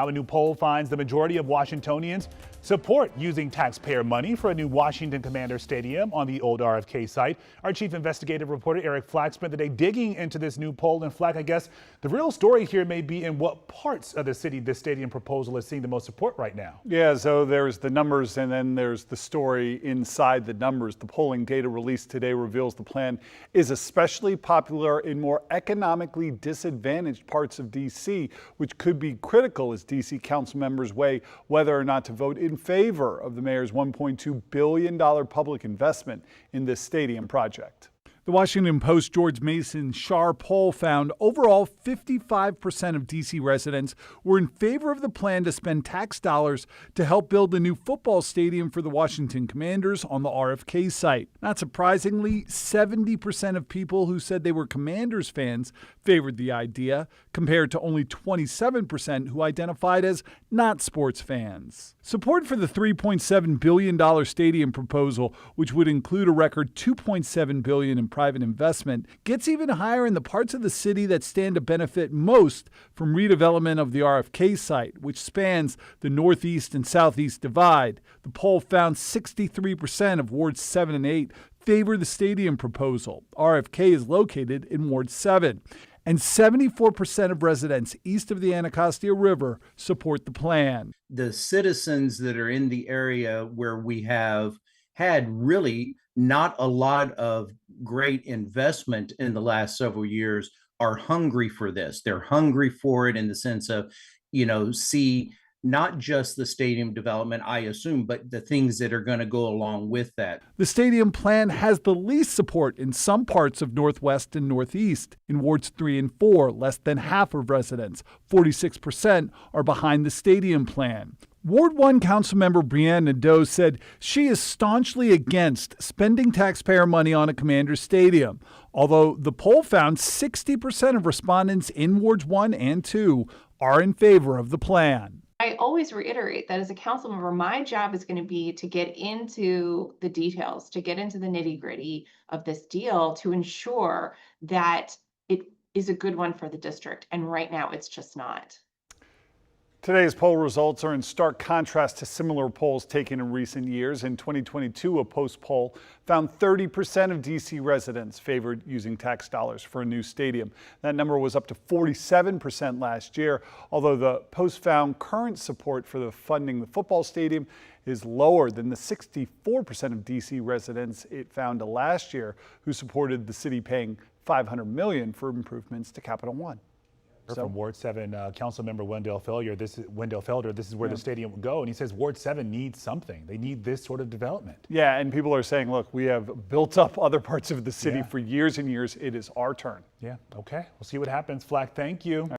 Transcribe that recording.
Now, a new poll finds the majority of Washingtonians support using taxpayer money for a new Washington Commanders Stadium on the old RFK site. Our chief investigative reporter Eric Flack spent the day digging into this new poll. And Flack, I guess the real story here may be in what parts of the city this stadium proposal is seeing the most support right now. Yeah, so there's the numbers and then there's the story inside the numbers. The polling data released today reveals the plan is especially popular in more economically disadvantaged parts of D.C., which could be critical as D.C. council members weigh whether or not to vote in favor of the mayor's $1.2 billion public investment in this stadium project. The Washington Post's George Mason Shar poll found overall 55% of D.C. residents were in favor of the plan to spend tax dollars to help build a new football stadium for the Washington Commanders on the RFK site. Not surprisingly, 70% of people who said they were Commanders fans favored the idea, compared to only 27% who identified as not sports fans. Support for the $3.7 billion stadium proposal, which would include a record $2.7 billion in private investment, gets even higher in the parts of the city that stand to benefit most from redevelopment of the RFK site, which spans the northeast and southeast divide. The poll found 63% of Wards 7 and 8 favor the stadium proposal. RFK is located in Ward 7. And 74% of residents east of the Anacostia River support the plan. The citizens that are in the area where we have had really not a lot of great investment in the last several years are hungry for this. They're hungry for it in the sense of, see not just the stadium development, I assume, but the things that are going to go along with that. The stadium plan has the least support in some parts of Northwest and Northeast. In Wards 3 and 4, less than half of residents, 46%, are behind the stadium plan. Ward 1 Councilmember Brianne Nadeau said she is staunchly against spending taxpayer money on a Commanders stadium, although the poll found 60% of respondents in Wards 1 and 2 are in favor of the plan. I always reiterate that as a council member, my job is going to be to get into the details, to get into the nitty-gritty of this deal to ensure that it is a good one for the district. And right now, it's just not. Today's poll results are in stark contrast to similar polls taken in recent years. In 2022, a Post poll found 30% of D.C. residents favored using tax dollars for a new stadium. That number was up to 47% last year, although the Post found current support for the funding the football stadium is lower than the 64% of D.C. residents it found last year who supported the city paying $500 million for improvements to Capital One. From Ward 7, Councilmember Wendell Felder, this is where the stadium would go. And he says Ward 7 needs something. They need this sort of development. Yeah, and people are saying, look, we have built up other parts of the city for years and years. It is our turn. Yeah, okay. We'll see what happens. Flack, thank you.